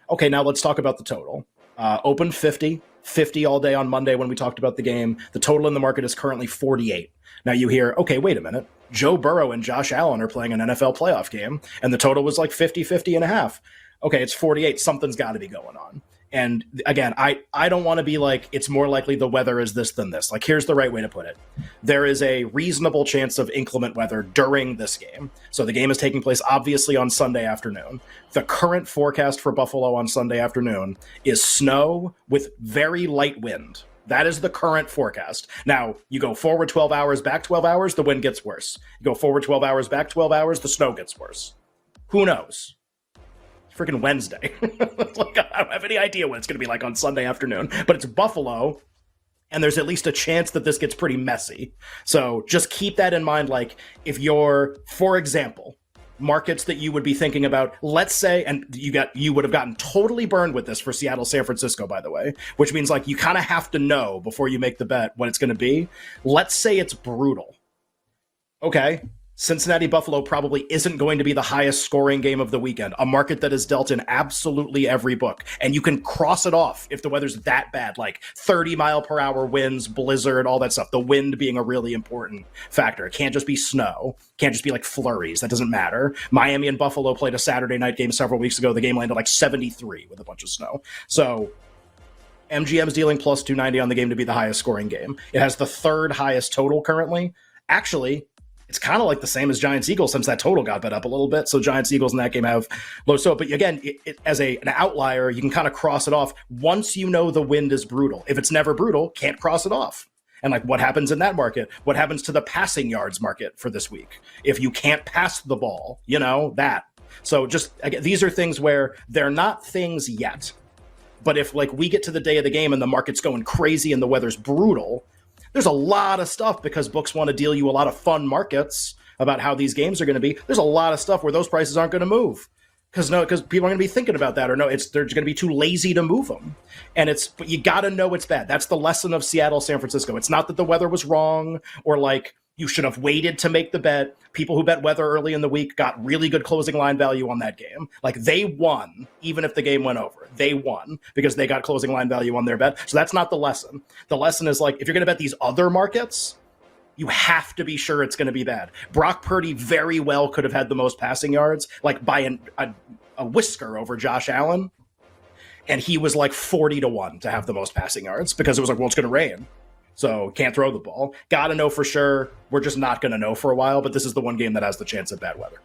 Okay, now let's talk about the total. Open 50, 50 all day on Monday when we talked about the game. The total in the market is currently 48. Now you hear, okay, wait a minute. Joe Burrow and Josh Allen are playing an NFL playoff game, and the total was like 50, 50 and a half. Okay, it's 48. Something's got to be going on. And again, I don't want to be like, it's more likely the weather is this than this. Like, here's the right way to put it. There is a reasonable chance of inclement weather during this game. So the game is taking place, obviously, on Sunday afternoon. The current forecast for Buffalo on Sunday afternoon is snow with very light wind. That is the current forecast. Now, you go forward 12 hours, back 12 hours, the wind gets worse. You go forward 12 hours, back 12 hours, the snow gets worse. Who knows? Freaking Wednesday. Like, I don't have any idea what it's going to be like on Sunday afternoon, but it's Buffalo, and there's at least a chance that this gets pretty messy. So just keep that in mind. Like, if you're, for example, markets that you would be thinking about, let's say, and you would have gotten totally burned with this for Seattle, San Francisco, by the way, which means like you kind of have to know before you make the bet what it's going to be. Let's say it's brutal. Okay. Cincinnati Buffalo probably isn't going to be the highest scoring game of the weekend, a market that is dealt in absolutely every book. And you can cross it off if the weather's that bad, like 30 mile per hour winds, blizzard, all that stuff. The wind being a really important factor. It can't just be snow. It can't just be like flurries. That doesn't matter. Miami and Buffalo played a Saturday night game several weeks ago. The game landed like 73 with a bunch of snow. So MGM's dealing plus 290 on the game to be the highest scoring game. It has the third highest total currently. Actually, it's kind of like the same as Giants-Eagles since that total got bet up a little bit. So Giants-Eagles in that game have low. So, but again, as an outlier, you can kind of cross it off once you know the wind is brutal. If it's never brutal, can't cross it off. And like, what happens in that market? What happens to the passing yards market for this week? If you can't pass the ball, you know, that. So just, again, these are things where they're not things yet. But if like we get to the day of the game and the market's going crazy and the weather's brutal, there's a lot of stuff because books want to deal you a lot of fun markets about how these games are going to be. There's a lot of stuff where those prices aren't going to move because people are going to be thinking about that, or no, they're going to be too lazy to move them. But you got to know it's bad. That's the lesson of Seattle, San Francisco. It's not that the weather was wrong or like you should have waited to make the bet. People who bet weather early in the week got really good closing line value on that game. Like they won, even if the game went over. They won because they got closing line value on their bet. So that's not the lesson. The lesson is like, if you're going to bet these other markets, you have to be sure it's going to be bad. Brock Purdy very well could have had the most passing yards, like by a whisker over Josh Allen. And he was like 40-1 to have the most passing yards because it was like, well, it's going to rain. So can't throw the ball. Got to know for sure. We're just not going to know for a while, but this is the one game that has the chance of bad weather.